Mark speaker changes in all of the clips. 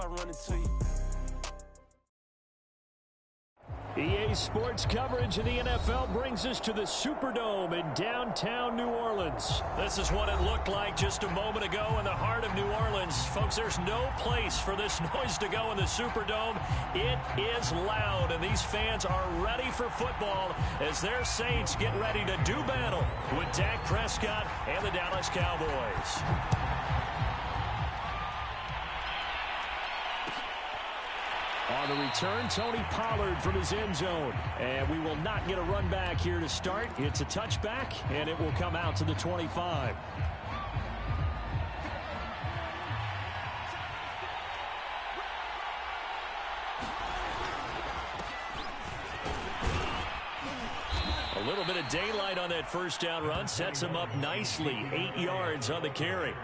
Speaker 1: if I run into you.
Speaker 2: EA Sports coverage of the NFL brings us to the Superdome in downtown New Orleans. This is what it looked like just a moment ago in the heart of New Orleans. Folks, there's no place for this noise to go in the Superdome. It is loud, and these fans are ready for football as their Saints get ready to do battle with Dak Prescott and the Dallas Cowboys. On the return, Tony Pollard from his end zone. And we will not get a run back here to start. It's a touchback, and it will come out to the 25. A little bit of daylight on that first down run. Sets him up nicely. 8 yards on the carry.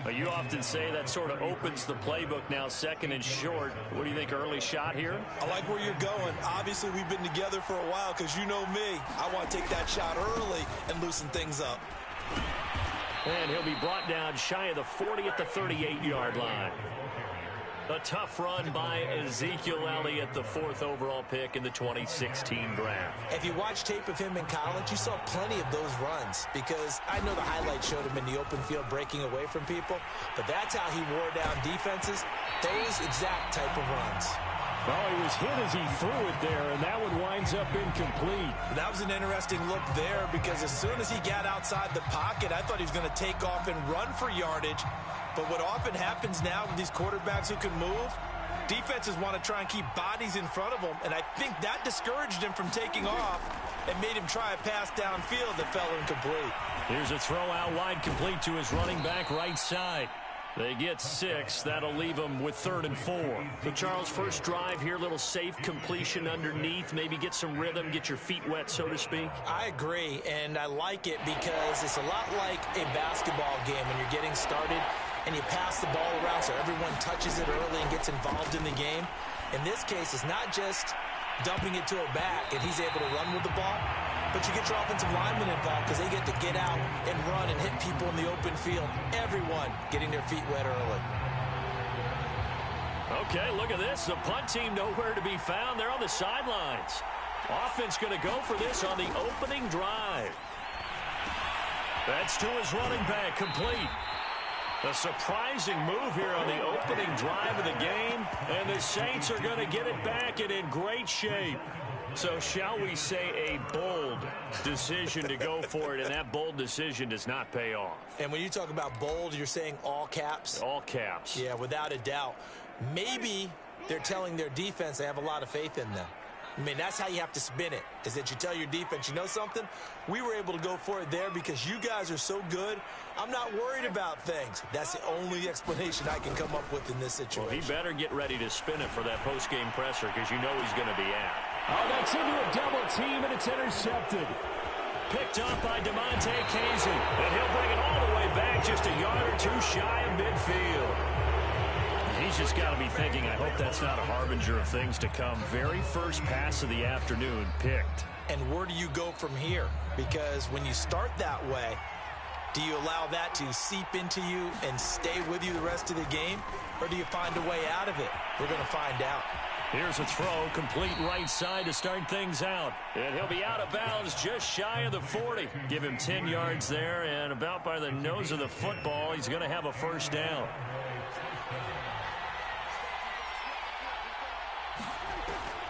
Speaker 2: But you often say that sort of opens the playbook now, second and short. What do you think, early shot here?
Speaker 3: I like where you're going. Obviously, we've been together for a while because you know me. I want to take that shot early and loosen things up.
Speaker 2: And he'll be brought down shy of the 40 at the 38-yard line. A tough run by Ezekiel Elliott, the 4th overall pick in the 2016 draft.
Speaker 3: If you watch tape of him in college, you saw plenty of those runs because I know the highlights showed him in the open field breaking away from people, but that's how he wore down defenses, those exact type of runs.
Speaker 2: Well, he was hit as he threw it there, and that one winds up incomplete.
Speaker 3: That was an interesting look there because as soon as he got outside the pocket, I thought he was going to take off and run for yardage. But what often happens now with these quarterbacks who can move, defenses want to try and keep bodies in front of them, and I think that discouraged him from taking off and made him try a pass downfield that fell incomplete.
Speaker 2: Here's a throw out wide complete to his running back right side. They get 6. That'll leave them with 3rd and 4. So, Charles, first drive here, little safe completion underneath. Maybe get some rhythm, get your feet wet, so to speak.
Speaker 3: I agree, and I like it because it's a lot like a basketball game when you're getting started and you pass the ball around so everyone touches it early and gets involved in the game. In this case, it's not just dumping it to a back and he's able to run with the ball, but you get your offensive linemen involved because they get to get out and run and hit people in the open field. Everyone getting their feet wet early.
Speaker 2: Okay, look at this. The punt team nowhere to be found. They're on the sidelines. Offense going to go for this on the opening drive. That's to his running back, complete. A surprising move here on the opening drive of the game, and the Saints are going to get it back and in great shape. So shall we say a bold decision to go for it, and that bold decision does not pay off.
Speaker 3: And when you talk about bold, you're saying all caps?
Speaker 2: All caps.
Speaker 3: Yeah, without a doubt. Maybe they're telling their defense they have a lot of faith in them. I mean, that's how you have to spin it, is that you tell your defense, you know something? We were able to go for it there because you guys are so good. I'm not worried about things. That's the only explanation I can come up with in this situation.
Speaker 2: Well, he better get ready to spin it for that post-game presser because you know he's going to be out.
Speaker 4: Oh, that's into a double team, and it's intercepted.
Speaker 2: Picked up by DeMonte Casey, and he'll bring it all the way back just a yard or two shy of midfield. He's just got to be thinking, I hope that's not a harbinger of things to come. Very first pass of the afternoon picked.
Speaker 3: And where do you go from here? Because when you start that way, do you allow that to seep into you and stay with you the rest of the game? Or do you find a way out of it? We're going to find out.
Speaker 2: Here's a throw, complete right side to start things out. And he'll be out of bounds just shy of the 40. Give him 10 yards there, and about by the nose of the football, he's going to have a first down.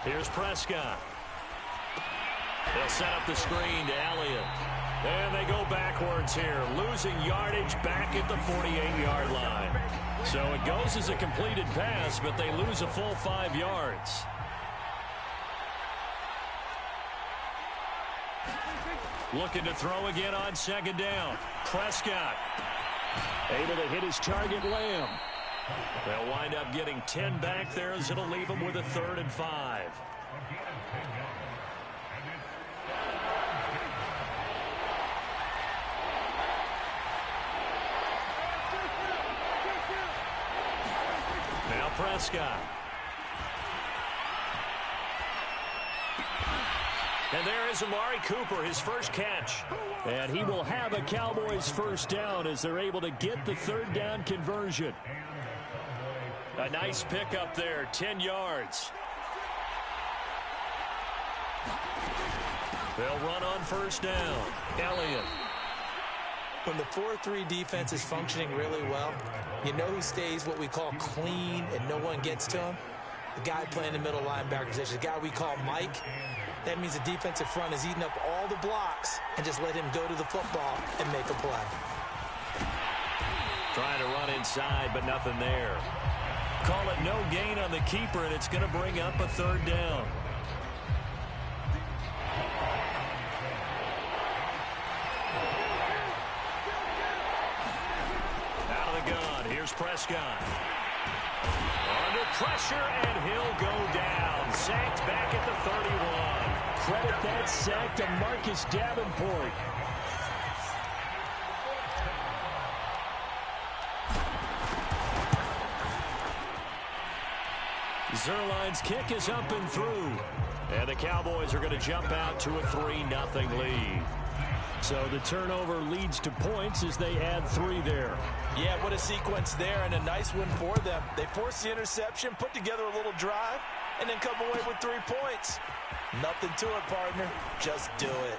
Speaker 2: Here's Prescott. They'll set up the screen to Elliott. And they go backwards here, losing yardage back at the 48-yard line. So it goes as a completed pass, but they lose a full 5 yards. Looking to throw again on second down. Prescott able to hit his target, Lamb. They'll wind up getting 10 back there as it'll leave them with a 3rd and 5. Now Prescott. And there is Amari Cooper, his first catch. And he will have a Cowboys first down as they're able to get the 3rd down conversion. A nice pickup there, 10 yards. They'll run on first down. Elliott.
Speaker 3: When the 4-3 defense is functioning really well, you know who stays what we call clean and no one gets to him? The guy playing the middle linebacker position, the guy we call Mike. That means the defensive front is eating up all the blocks and just let him go to the football and make a play.
Speaker 2: Trying to run inside, but nothing there. Call it no gain on the keeper, and it's going to bring up a third down. Here's Prescott. Under pressure, and he'll go down. Sacked back at the 31.
Speaker 4: Credit that sack to Marcus Davenport.
Speaker 2: Zerline's kick is up and through. And the Cowboys are going to jump out to a 3-0 lead.
Speaker 4: So the turnover leads to points as they add 3 there.
Speaker 3: Yeah, what a sequence there, and a nice one for them. They force the interception, put together a little drive, and then come away with 3 points. Nothing to it, partner. Just do it.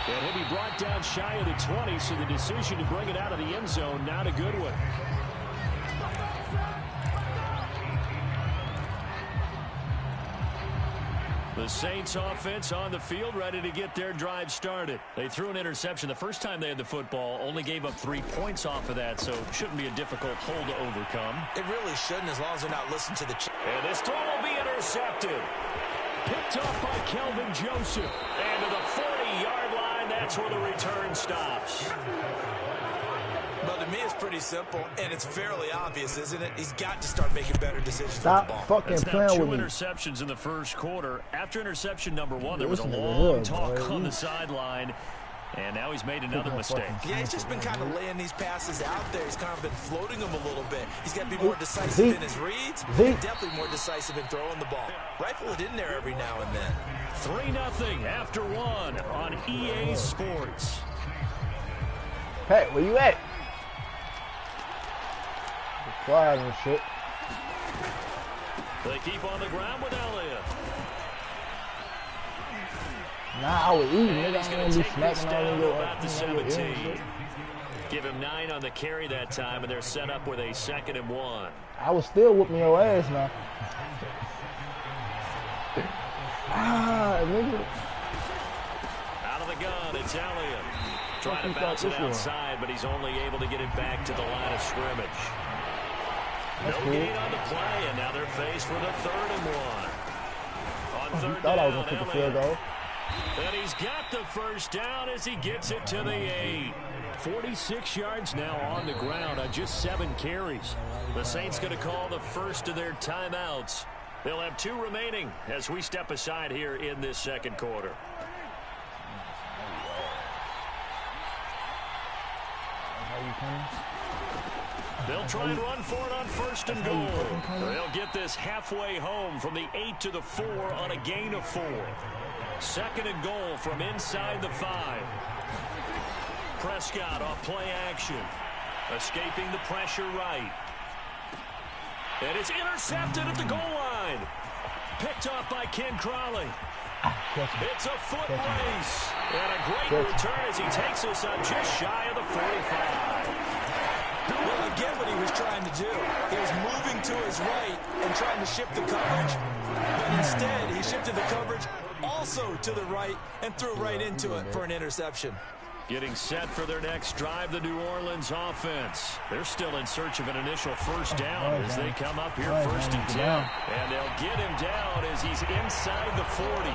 Speaker 4: And he'll be brought down shy of the 20, so the decision to bring it out of the end zone, not a good one.
Speaker 2: The Saints offense on the field, ready to get their drive started. They threw an interception the first time they had the football, only gave up 3 points off of that, so it shouldn't be a difficult hole to overcome.
Speaker 3: It really shouldn't, as long as they're not listening to the...
Speaker 2: And this throw will be intercepted.
Speaker 4: Picked off by Kelvin Joseph.
Speaker 2: And to the 40-yard line, that's where the return stops.
Speaker 3: But to me, it's pretty simple, and it's fairly obvious, isn't it? He's got to start making better decisions with the ball.
Speaker 1: Fucking
Speaker 2: That's now
Speaker 1: playing
Speaker 2: 2
Speaker 1: with me.
Speaker 2: interceptions in the first quarter. After interception number 1, there was a long talk on the sideline, and now he's made another mistake.
Speaker 3: Yeah, he's just been kind of laying these passes out there. He's kind of been floating them a little bit. He's got to be more decisive in his reads, and definitely more decisive in throwing the ball. Rifle it in there every now and then.
Speaker 2: 3-0 after 1 on EA Sports.
Speaker 1: Hey, where you at? Quiet and shit.
Speaker 2: They keep on the ground with Elliott.
Speaker 1: Nah, I was eating.
Speaker 2: And he's going to take this down to about the 17.
Speaker 1: Shit.
Speaker 2: Give him 9 on the carry that time, and they're set up with a 2nd and 1.
Speaker 1: I was still whooping your ass now. Nigga.
Speaker 2: Out of the gun, it's Elliott. Trying to bounce it outside, but he's only able to get it back to the line of scrimmage. No gain on the play, and now they're faced with a 3rd and 1. On 3rd
Speaker 1: thought I was
Speaker 2: down,
Speaker 1: gonna kick the field goal.
Speaker 2: And he's got the first down as he gets it to the 8.
Speaker 4: 46 yards now on the ground on just 7 carries.
Speaker 2: The Saints going to call the first of their timeouts. They'll have 2 remaining as we step aside here in this second quarter. They'll try and run for it on 1st and goal. They'll get this halfway home from the 8 to the 4 on a gain of 4. 2nd and goal from inside the 5. Prescott off play action. Escaping the pressure right. And it's intercepted at the goal line. Picked off by Ken Crawley. It's a foot race. And a great return as he takes us on just shy of the 45.
Speaker 3: Well, again, what he was trying to do, he was moving to his right and trying to shift the coverage, but instead he shifted the coverage also to the right and threw right into it for an interception.
Speaker 2: Getting set for their next drive, the New Orleans offense. They're still in search of an initial first down as they come up here 1st and 10. And they'll get him down as he's inside the 40.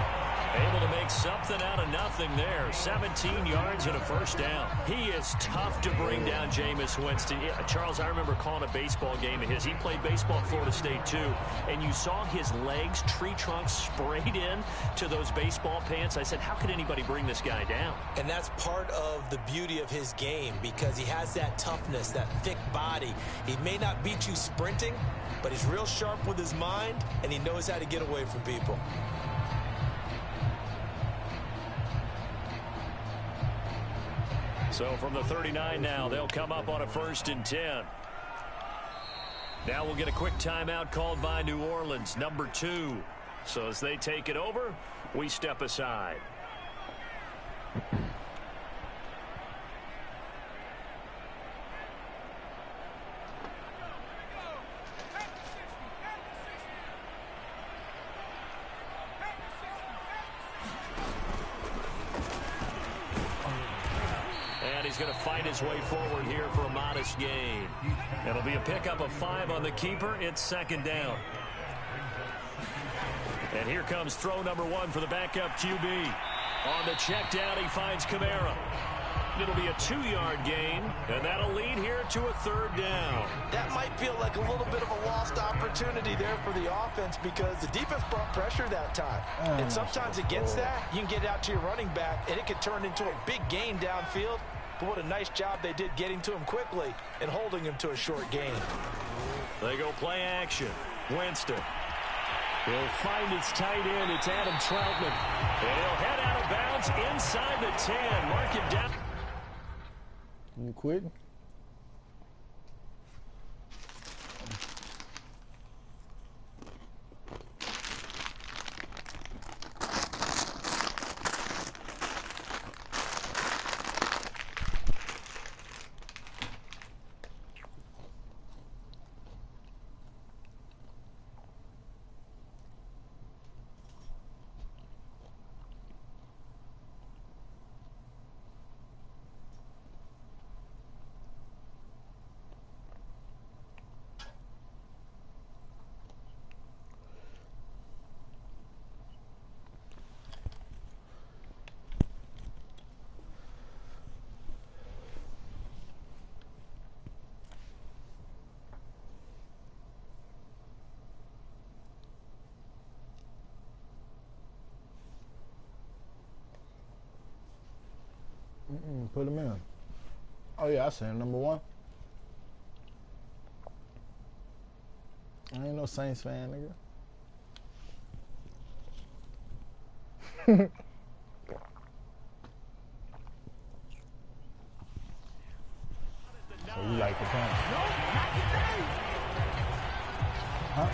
Speaker 2: Able to make something out of nothing there. 17 yards and a first down. He is tough to bring down, Jameis Winston. Yeah, Charles, I remember calling a baseball game of his. He played baseball at Florida State, too. And you saw his legs, tree trunks sprayed in to those baseball pants. I said, how could anybody bring this guy down?
Speaker 3: And that's part of the beauty of his game because he has that toughness, that thick body. He may not beat you sprinting, but he's real sharp with his mind, and he knows how to get away from people.
Speaker 2: So from the 39 now, they'll come up on a 1st and 10. Now we'll get a quick timeout called by New Orleans, number 2. So as they take it over, we step aside. He's going to fight his way forward here for a modest gain. It'll be a pickup of 5 on the keeper. It's second down. And here comes throw number 1 for the backup QB. On the check down, he finds Kamara. It'll be a 2-yard gain, and that'll lead here to a 3rd down.
Speaker 3: That might feel like a little bit of a lost opportunity there for the offense because the defense brought pressure that time. And sometimes against that, you can get out to your running back, and it can turn into a big gain downfield. But what a nice job they did getting to him quickly and holding him to a short gain.
Speaker 2: They go play action. Winston. He'll find his tight end. It's Adam Troutman. And he'll head out of bounds inside the 10. Mark him down.
Speaker 1: You quitting? Put him in. Oh yeah, I see him, number 1. I ain't no Saints fan, nigga. So you like the point? Huh?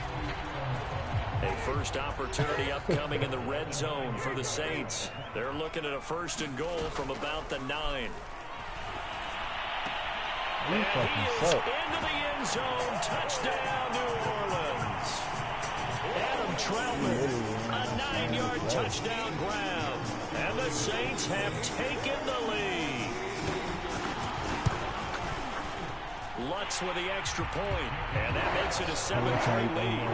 Speaker 2: A first opportunity upcoming in the red zone for the Saints. They're looking at a 1st and goal from about the 9. And he is into the end zone. Touchdown, New Orleans. Adam Troutman, a 9-yard touchdown grab. And the Saints have taken the lead. Lutz with the extra point, and that makes it a 7-3 lead.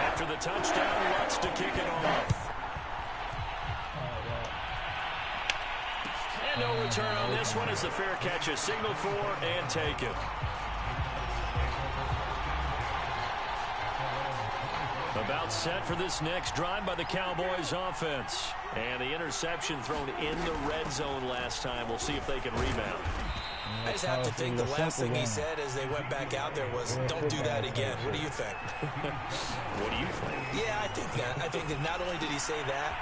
Speaker 2: After the touchdown, Lutz to kick it off. And no return on this one as the fair catch is signaled for and taken. About set for this next drive by the Cowboys offense. And the interception thrown in the red zone last time. We'll see if they can rebound.
Speaker 3: I just have to think the last thing he said as they went back out there was, don't do that again. What do you think?
Speaker 2: What do you think?
Speaker 3: Yeah, I think that. I think that not only did he say that,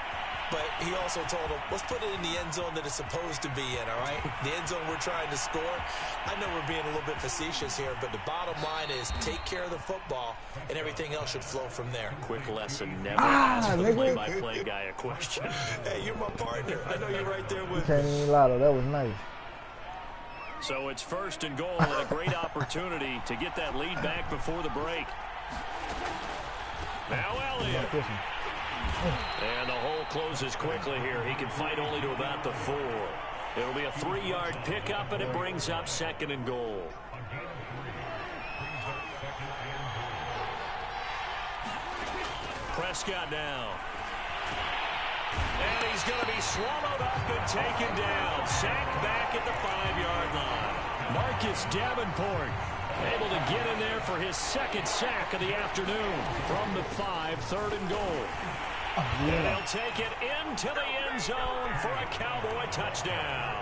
Speaker 3: but he also told him, let's put it in the end zone that it's supposed to be in, all right? The end zone we're trying to score. I know we're being a little bit facetious here, but the bottom line is take care of the football, and everything else should flow from there.
Speaker 2: Quick lesson, never ask the play-by-play guy a question.
Speaker 3: Hey, you're my partner. I know you're right there with
Speaker 1: me. Can't even lie, though. That was nice.
Speaker 2: So it's 1st and goal and a great opportunity to get that lead back before the break. Now Elliott. And the hole closes quickly here. He can fight only to about the 4. It'll be a 3-yard pickup, and it brings up 2nd and goal. Prescott now. And he's going to be swallowed up and taken down. Sacked back at the 5-yard line. Marcus Davenport able to get in there for his 2nd sack of the afternoon. From the 5, 3rd and goal. And they'll take it into the end zone for a Cowboy touchdown.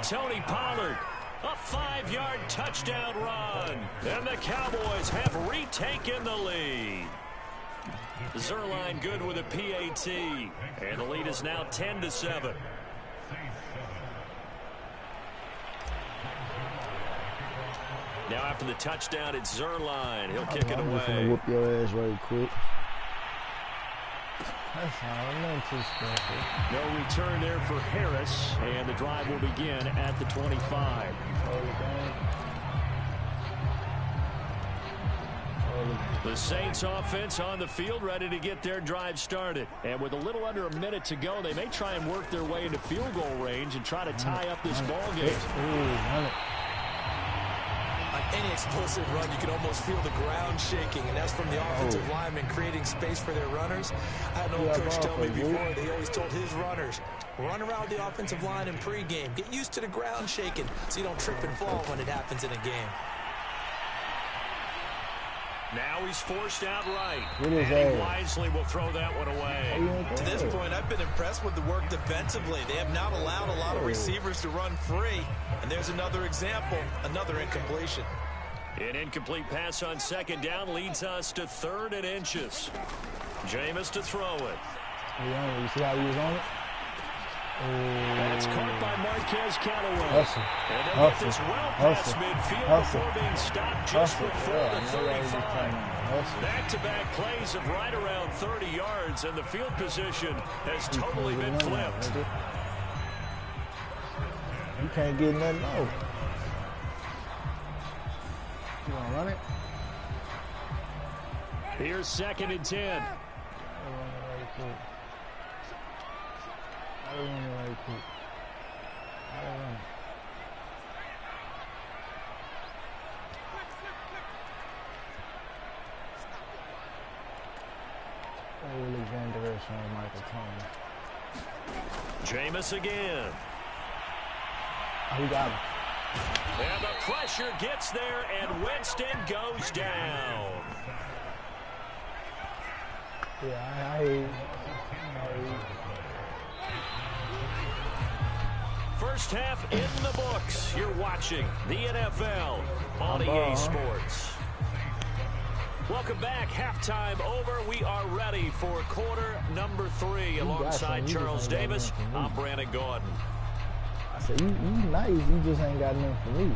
Speaker 2: Tony Pollard, a 5-yard touchdown run. And the Cowboys have retaken the lead. Zerline good with a PAT. And the lead is now 10-7. Now after the touchdown, it's Zerline. He'll kick it
Speaker 1: I'm just gonna
Speaker 2: away.
Speaker 1: whoop your ass right quick. That's all. Nothing too special.
Speaker 4: No return there for Harris, and the drive will begin at the 25. The Saints offense on the field, ready to get their drive started. And with a little under a minute to go, they may try and work their way into field goal range and try to tie up this ball game.
Speaker 3: On any explosive run, you can almost feel the ground shaking, and that's from the offensive lineman creating space for their runners. I had an old coach tell me before, they always told his runners, run around the offensive line in pregame. Get used to the ground shaking so you don't trip and fall when it happens in a game.
Speaker 2: Now he's forced out right.
Speaker 1: What is
Speaker 2: And
Speaker 1: that?
Speaker 2: he wisely will throw that one away.
Speaker 3: To this point, I've been impressed with the work defensively. They have not allowed a lot of receivers to run free. And there's another example, another incompletion.
Speaker 2: An incomplete pass on second down leads us to 3rd and inches. Jameis to throw it.
Speaker 1: You see how he was on it?
Speaker 4: That's caught by Marquez Callaway.
Speaker 1: Hustle.
Speaker 2: And they'll get this well past
Speaker 1: Hustle.
Speaker 2: midfield
Speaker 1: Hustle.
Speaker 2: before being stopped just
Speaker 1: Hustle.
Speaker 2: before
Speaker 1: Yeah,
Speaker 2: the
Speaker 1: I know why he was
Speaker 2: 35.
Speaker 1: Hustle.
Speaker 2: Back-to-back plays of right around 30 yards, and the field position has totally been flipped.
Speaker 1: You can't get nothing over. You gonna run it?
Speaker 4: Here's 2nd and 10.
Speaker 1: I don't run it right quick. I don't run it. Alexander and Michael Thomas.
Speaker 2: Jameis again.
Speaker 1: Oh, he got him.
Speaker 2: And the pressure gets there, and Winston goes down.
Speaker 1: Yeah, I hear you.
Speaker 2: First half in the books. You're watching the NFL on EA Sports. Welcome back. Halftime over. We are ready for quarter number 3. Alongside Charles Davis, I'm Brandon Gordon.
Speaker 1: I said, you nice. You just ain't got nothing for me.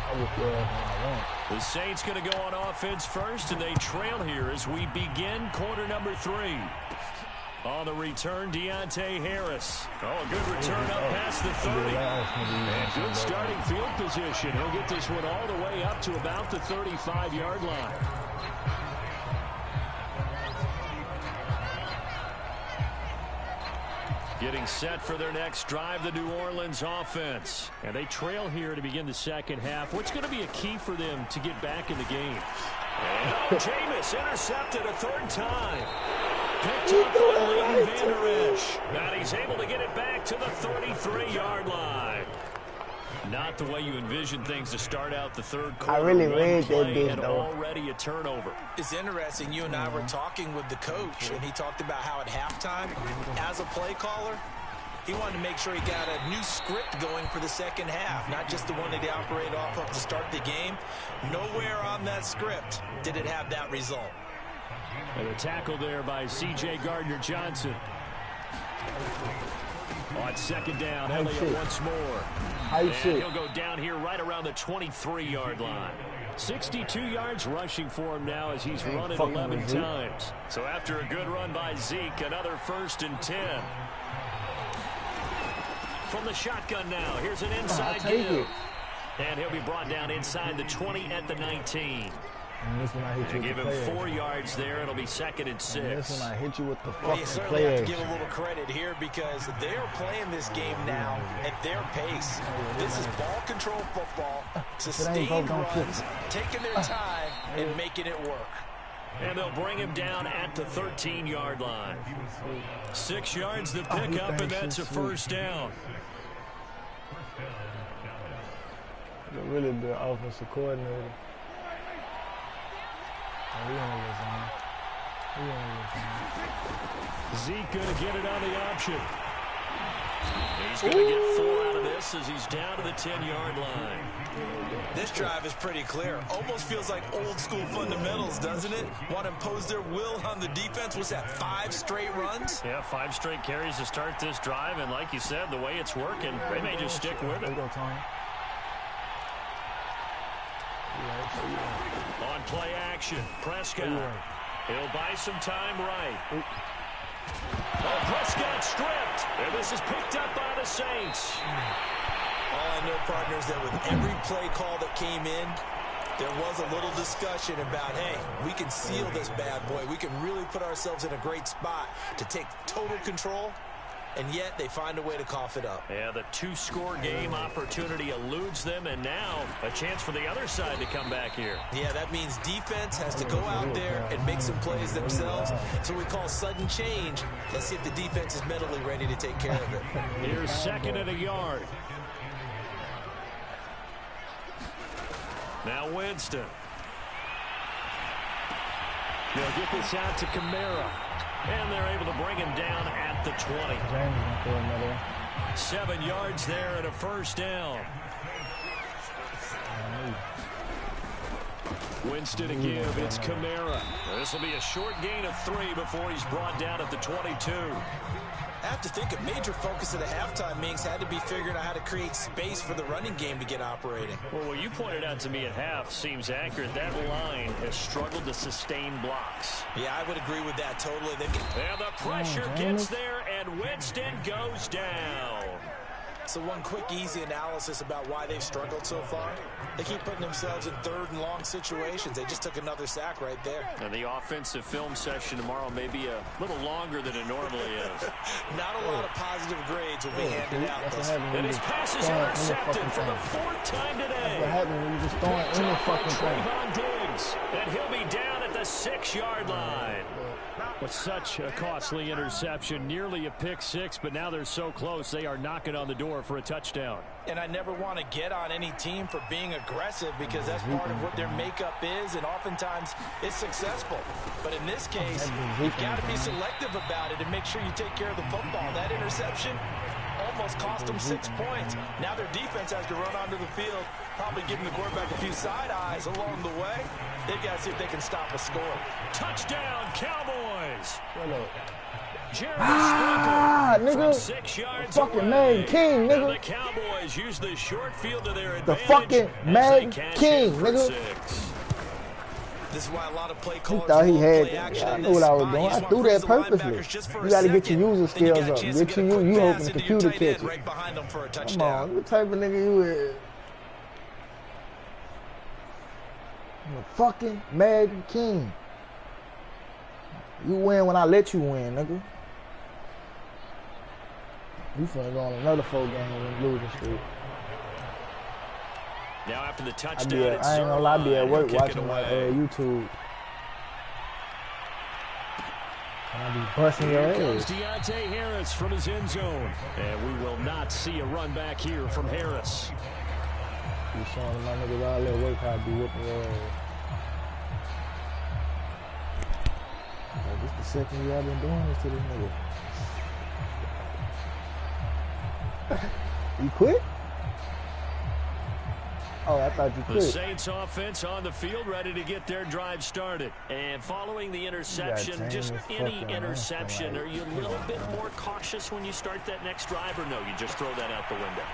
Speaker 1: I would feel like I want.
Speaker 2: The Saints going to go on offense first, and they trail here as we begin quarter number 3. On the return, Deontay Harris. Oh, a good return up past the 30.
Speaker 4: And good starting field position. He'll get this one all the way up to about the 35-yard line.
Speaker 2: Getting set for their next drive, the New Orleans offense.
Speaker 4: And they trail here to begin the second half. What's going to be a key for them to get back in the game?
Speaker 2: And Jameis intercepted a 3rd time. Picked up by Leighton Vander Esch. And he's able to get it back to the 33-yard line. Not the way you envision things to start out the third quarter.
Speaker 1: I really read that bitch,
Speaker 2: and
Speaker 1: though.
Speaker 2: already a turnover.
Speaker 3: It's interesting. You and I were talking with the coach, and he talked about how at halftime, as a play caller, he wanted to make sure he got a new script going for the second half, not just the one that he operated off of to start the game. Nowhere on that script did it have that result.
Speaker 4: And a tackle there by C.J. Gardner-Johnson. On second down, Elliott once more.
Speaker 2: And he'll go down here right around the 23-yard line.
Speaker 4: 62 yards rushing for him now as he's run it 11 times.
Speaker 2: So after a good run by Zeke, another 1st and 10. From the shotgun now, here's an inside give. And he'll be brought down inside the 20 at the 19. And give him 4 yards there. It'll be 2nd and 6.
Speaker 1: This one I hit you with the fucking
Speaker 3: Well, you certainly have to give a little credit here because they're playing this game now at their pace. This is ball control football, sustained runs, taking their time and making it work.
Speaker 2: And they'll bring him down at the 13-yard line. 6 yards to pick up, and that's a 1st down.
Speaker 1: He's a really good offensive coordinator.
Speaker 4: Zeke going to get it on the option.
Speaker 2: He's going to get 4 out of this as he's down to the 10-yard line.
Speaker 3: This drive is pretty clear. Almost feels like old school fundamentals, doesn't it? Want to impose their will on the defense. What's that, 5 straight runs?
Speaker 4: Yeah, 5 straight carries to start this drive. And like you said, the way it's working, they may just stick with it. On play action, Prescott. He'll buy some time right. Oh, Prescott stripped. And this is picked up by the Saints.
Speaker 3: All I know, partners, that with every play call that came in, there was a little discussion about, hey, we can seal this bad boy. We can really put ourselves in a great spot to take total control, and yet they find a way to cough it up.
Speaker 2: Yeah, the 2-score game opportunity eludes them, and now a chance for the other side to come back here.
Speaker 3: Yeah, that means defense has to go out there and make some plays themselves. So we call sudden change. Let's see if the defense is mentally ready to take care of it.
Speaker 4: Here's 2nd and a yard.
Speaker 2: Now Winston.
Speaker 4: They'll get this out to Kamara.
Speaker 2: And they're able to bring him down at the 20. 7 yards there and a first down.
Speaker 4: Winston again, it's Kamara.
Speaker 2: This will be a short gain of 3 before he's brought down at the 22.
Speaker 3: I have to think a major focus of the halftime meetings had to be figuring out how to create space for the running game to get operating.
Speaker 2: Well, what you pointed out to me at half seems accurate. That line has struggled to sustain blocks.
Speaker 3: Yeah, I would agree with that totally.
Speaker 2: And the pressure gets there, and Winston goes down.
Speaker 3: So one quick, easy analysis about why they've struggled so far. They keep putting themselves in 3rd and long situations. They just took another sack right there.
Speaker 2: And the offensive film session tomorrow may be a little longer than it normally is.
Speaker 3: Not a lot of positive grades will be handed out.
Speaker 2: And his pass is intercepted for the 4th time today.
Speaker 1: What happened when you just throwing any fucking thing?
Speaker 2: Trayvon Diggs, and he'll be down at the 6-yard line.
Speaker 4: With such a costly interception, nearly a pick 6, but now they're so close they are knocking on the door for a touchdown.
Speaker 3: And I never want to get on any team for being aggressive because that's part of what their makeup is, and oftentimes it's successful. But in this case, you've got to be selective about it and make sure you take care of the football. That interception almost cost them 6 points. Now their defense has to run onto the field, probably giving the quarterback a few side eyes along the way. They've got to see if they can stop a score.
Speaker 2: Touchdown, Cowboys!
Speaker 1: Nigga.
Speaker 2: 6 yards
Speaker 1: Fucking
Speaker 2: away.
Speaker 1: Madden King, nigga.
Speaker 2: And the Cowboys use the short field to their
Speaker 1: The
Speaker 2: advantage.
Speaker 1: fucking Madden King, nigga.
Speaker 2: 6.
Speaker 3: This is why a lot of play
Speaker 1: He
Speaker 3: callers
Speaker 1: thought he
Speaker 3: won't
Speaker 1: had
Speaker 3: play
Speaker 1: it.
Speaker 3: action
Speaker 1: I
Speaker 3: in
Speaker 1: knew
Speaker 3: this
Speaker 1: what I was
Speaker 3: spot.
Speaker 1: doing.
Speaker 3: You
Speaker 1: I
Speaker 3: just
Speaker 1: threw
Speaker 3: want
Speaker 1: that
Speaker 3: to freeze the
Speaker 1: purposely.
Speaker 3: linebackers just for
Speaker 1: You
Speaker 3: a
Speaker 1: got to get
Speaker 3: second.
Speaker 1: your user
Speaker 3: Then you
Speaker 1: skills
Speaker 3: got a
Speaker 1: up.
Speaker 3: chance to
Speaker 1: Get
Speaker 3: get a
Speaker 1: you
Speaker 3: quick
Speaker 1: hoping
Speaker 3: pass
Speaker 1: the
Speaker 3: into your
Speaker 1: computer
Speaker 3: tight end
Speaker 1: catch it.
Speaker 3: right behind them for a
Speaker 1: Come
Speaker 3: touchdown.
Speaker 1: on, what type of nigga you is? I'm a fucking Madden King. You win when I let you win, nigga. You finna go on another 4 game and losing streak.
Speaker 2: Now after the
Speaker 1: I
Speaker 2: touchdown,
Speaker 1: ain't gonna lie, I be at work watching my YouTube. And I be busting your
Speaker 4: Here comes
Speaker 1: ass.
Speaker 4: Deontay Harris from his end zone. And we will not see a run back here from Harris.
Speaker 1: You showing my niggas all that work how I be whipping your ass. Like, this the 2nd year I've been doing this to this nigga. You quit? Oh, I thought you
Speaker 2: The
Speaker 1: quit.
Speaker 2: Saints offense on the field ready to get their drive started. And following the interception, just any interception, are you a little bit more cautious when you start that next drive, or no, you just throw that out the window?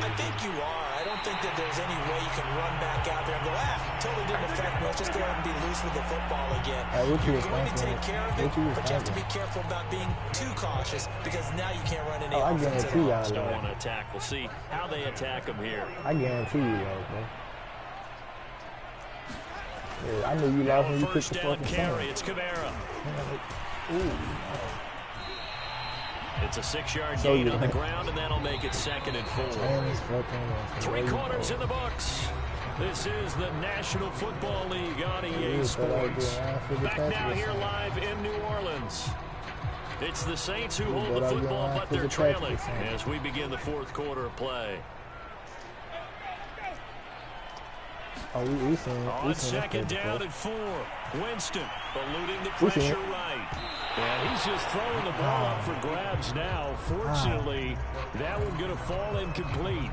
Speaker 3: I think you are. I don't think that there's any way you can run back out there and go, totally didn't affect me. Let's just go ahead and be loose with the football again. You're going to take care of it, but you have to be careful about being too cautious because now you can't run any offense at all.
Speaker 2: Still want to attack. We'll see how they attack them here.
Speaker 1: I guarantee you, though, bro. Yeah, I knew you lost when you picked the fucking
Speaker 2: carry.
Speaker 1: phone.
Speaker 2: It's Kamara.
Speaker 1: Ooh.
Speaker 2: It's a 6-yard gain on the ground, and that'll make it 2nd and 4. 3 quarters in the books. This is the National Football League on EA Sports. Back now here live in New Orleans. It's the Saints who hold the football, but they're trailing as we begin the 4th quarter of play.
Speaker 1: Oh, we seen
Speaker 2: On 2nd down and 4. Winston eluding the pressure right.
Speaker 4: And he's just throwing the ball up for grabs now. Fortunately, that one going to fall incomplete.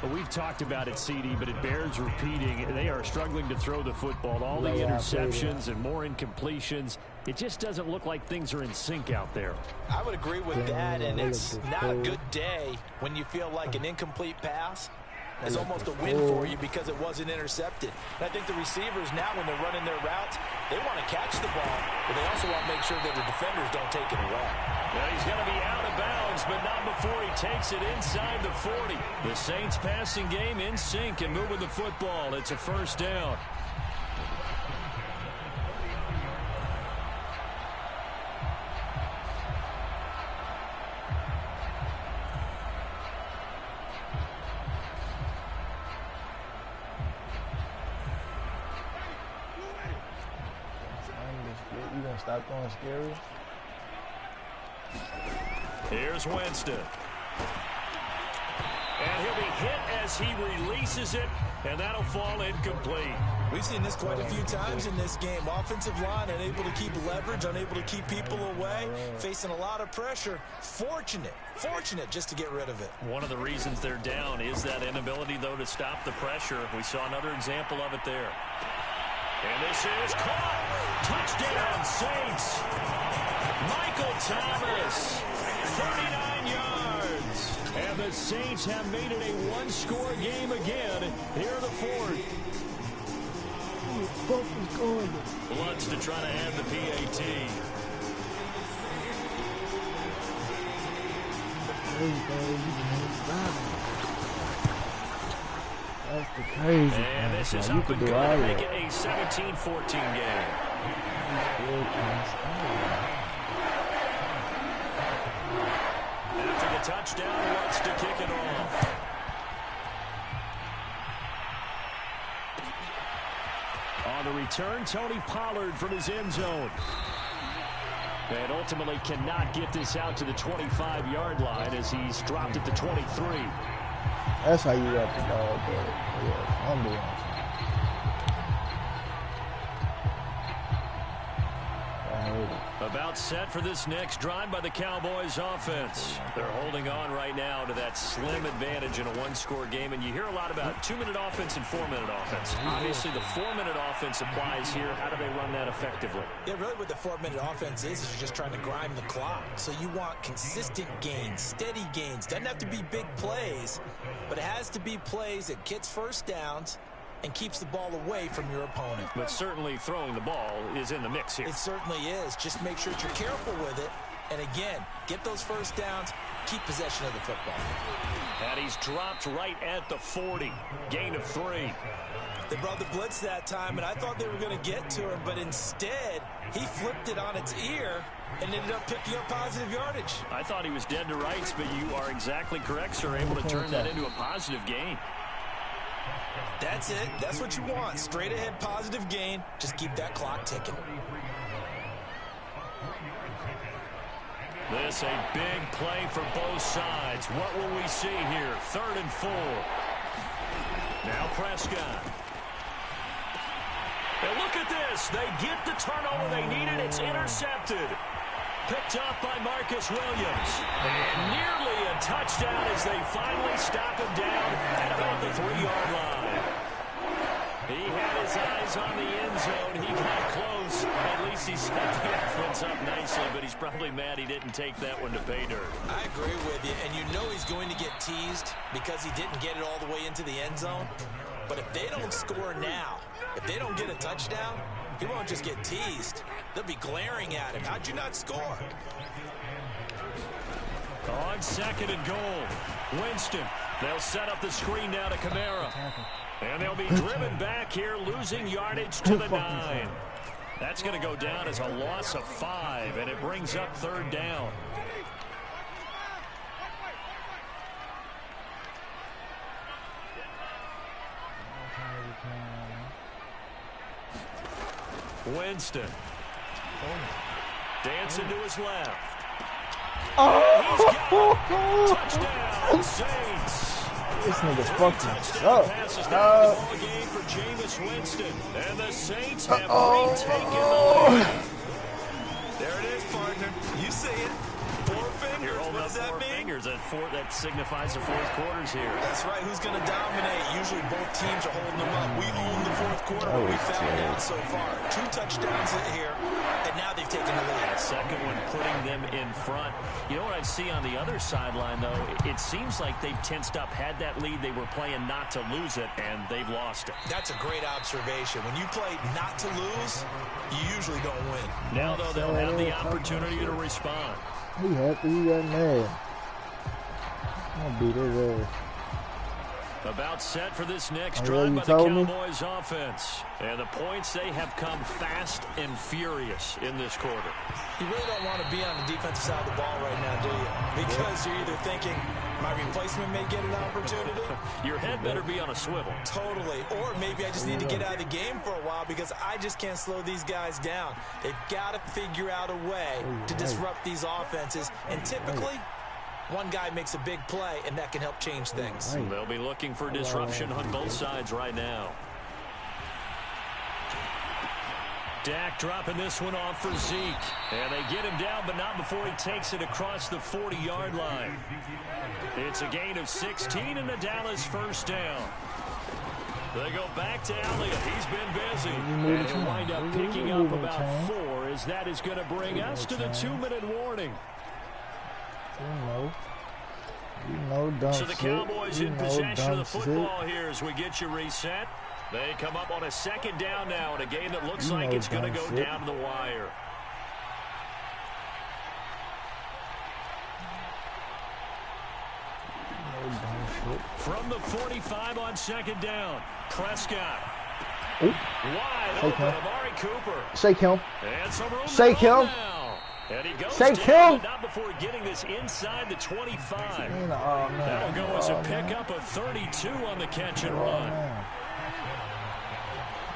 Speaker 4: But we've talked about it, CD, but it bears repeating. They are struggling to throw the football. All the interceptions and more incompletions. It just doesn't look like things are in sync out there.
Speaker 3: I would agree with that, and it's not a good day when you feel like an incomplete pass is almost a win for you because it wasn't intercepted. And I think the receivers now, when they're running their routes, they want to catch the ball, but they also want to make sure that the defenders don't take it away.
Speaker 4: Well, he's going to be out of bounds, but not before he takes it inside the 40. The Saints passing game in sync and moving the football. It's a first down.
Speaker 1: You gonna stop throwing scary?
Speaker 4: Here's Winston. And he'll be hit as he releases it, and that'll fall incomplete.
Speaker 3: We've seen this quite a few times in this game. Offensive line unable to keep leverage, unable to keep people away, facing a lot of pressure. Fortunate just to get rid of it.
Speaker 4: One of the reasons they're down is that inability, though, to stop the pressure. We saw another example of it there. And this is caught. Touchdown, Saints. Michael Thomas, 39 yards. And the Saints have made it a one-score game again here in the fourth. Lutz to try to add the PAT.
Speaker 1: That's the crazy.
Speaker 4: And this is up and good to make it a 17-14 game. After the touchdown, wants to kick it off. On the return, Tony Pollard from his end zone. And ultimately cannot get this out to the 25-yard line as he's dropped at the 23.
Speaker 1: That's how you wrap the ball, bro. Yeah, I'm doing it.
Speaker 4: About set for this next drive by the Cowboys offense. They're holding on right now to that slim advantage in a one-score game. And you hear a lot about 2-minute offense and 4-minute offense. Obviously, the 4-minute offense applies here. How do they run that effectively?
Speaker 3: Yeah, really what the 4-minute offense is you're just trying to grind the clock. So you want consistent gains, steady gains. Doesn't have to be big plays, but it has to be plays that gets first downs and keeps the ball away from your opponent.
Speaker 4: But certainly throwing the ball is in the mix here.
Speaker 3: It certainly is. Just make sure that you're careful with it. And again, get those first downs, keep possession of the football.
Speaker 4: And he's dropped right at the 40. Gain of 3.
Speaker 3: They brought the blitz that time, and I thought they were going to get to him, but instead, he flipped it on its ear and ended up picking up positive yardage.
Speaker 4: I thought he was dead to rights, but you are exactly correct, sir. Able to turn that into a positive gain.
Speaker 3: That's it. That's what you want. Straight ahead positive gain. Just keep that clock ticking.
Speaker 4: This a big play for both sides. What will we see here? 3rd and 4. Now Prescott. And look at this. They get the turnover they needed. It's intercepted. Picked up by Marcus Williams. Nearly a touchdown as they finally stop him down at about the 3-yard line. He had his eyes on the end zone. He got close. At least he set the offense up nicely, but he's probably mad he didn't take that one to pay dirt.
Speaker 3: I agree with you, and you know he's going to get teased because he didn't get it all the way into the end zone. But if they don't score now, if they don't get a touchdown, he won't just get teased. They'll be glaring at him. How'd you not score?
Speaker 4: On 2nd and goal, Winston. They'll set up the screen now to Kamara. And they'll be driven back here, losing yardage to the 9. That's going to go down as a loss of 5, and it brings up 3rd down. Winston. Dancing to his left. He's got it. Touchdown, Saints.
Speaker 1: This nigga's fucking up.
Speaker 4: Ball game for Jameis Winston. And the Saints have retaken the lead.
Speaker 3: There it is, partner. You see it. 4 fingers.
Speaker 2: You're holding
Speaker 3: what
Speaker 2: up
Speaker 3: does that
Speaker 2: 4
Speaker 3: mean?
Speaker 2: fingers. That signifies the fourth quarter's here.
Speaker 3: That's right. Who's going to dominate? Usually both teams are holding them up. We own the fourth quarter. We found out so far. 2 touchdowns here, and now they've taken the lead.
Speaker 2: Second one putting them in front. You know what I see on the other sideline, though? It seems like they've tensed up. Had that lead, they were playing not to lose it, and they've lost it.
Speaker 3: That's a great observation. When you play not to lose, you usually don't win.
Speaker 2: Now, though, they'll have the opportunity to respond.
Speaker 1: He happy, he got mad. I'm gonna beat his ass.
Speaker 2: About set for this next drive by the Cowboys offense. And the points, they have come fast and furious in this quarter.
Speaker 3: You really don't want to be on the defensive side of the ball right now, do you? Because you're either thinking, my replacement may get an opportunity.
Speaker 2: Your head better be on a swivel.
Speaker 3: Totally. Or maybe I just need to get out of the game for a while because I just can't slow these guys down. They've got to figure out a way to disrupt these offenses. And typically, one guy makes a big play, and that can help change things.
Speaker 2: They'll be looking for disruption on both sides right now. Dak dropping this one off for Zeke. And they get him down, but not before he takes it across the 40-yard line. It's a gain of 16 and a Dallas first down. They go back to Elliott. He's been busy. And he'll wind up picking up about 4 as that is going to bring us to the 2-minute warning. So the Cowboys in possession of the football here as we get you reset. They come up on a second down now in a game that looks like it's going to go down to the wire. From the 45 on second down, Prescott. Wide open, Amari Cooper.
Speaker 1: Shake him.
Speaker 2: And some room
Speaker 1: Shake him.
Speaker 2: And he goes
Speaker 1: Shake
Speaker 2: down,
Speaker 1: him.
Speaker 2: but not before getting this inside the 25.
Speaker 1: Man.
Speaker 2: That'll go as a pickup of 32 on the catch and run.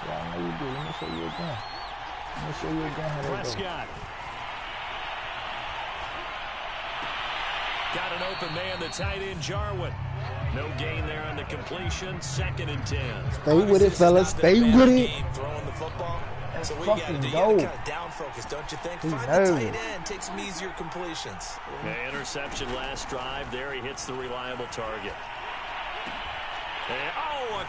Speaker 1: Yeah, I know you do. Let me show you again. Let me show you again.
Speaker 2: Prescott. Got an open man, the tight end, Jarwin. No gain there on the completion. 2nd and 10.
Speaker 1: Stay with it, fellas. Stay with it.
Speaker 3: Throwing the football. So what
Speaker 1: fucking
Speaker 3: you got to do?
Speaker 1: go.
Speaker 3: You got to kind of down focus, don't you think? Find the tight end. Take some easier completions.
Speaker 2: Interception last drive. There he hits the reliable target. And, a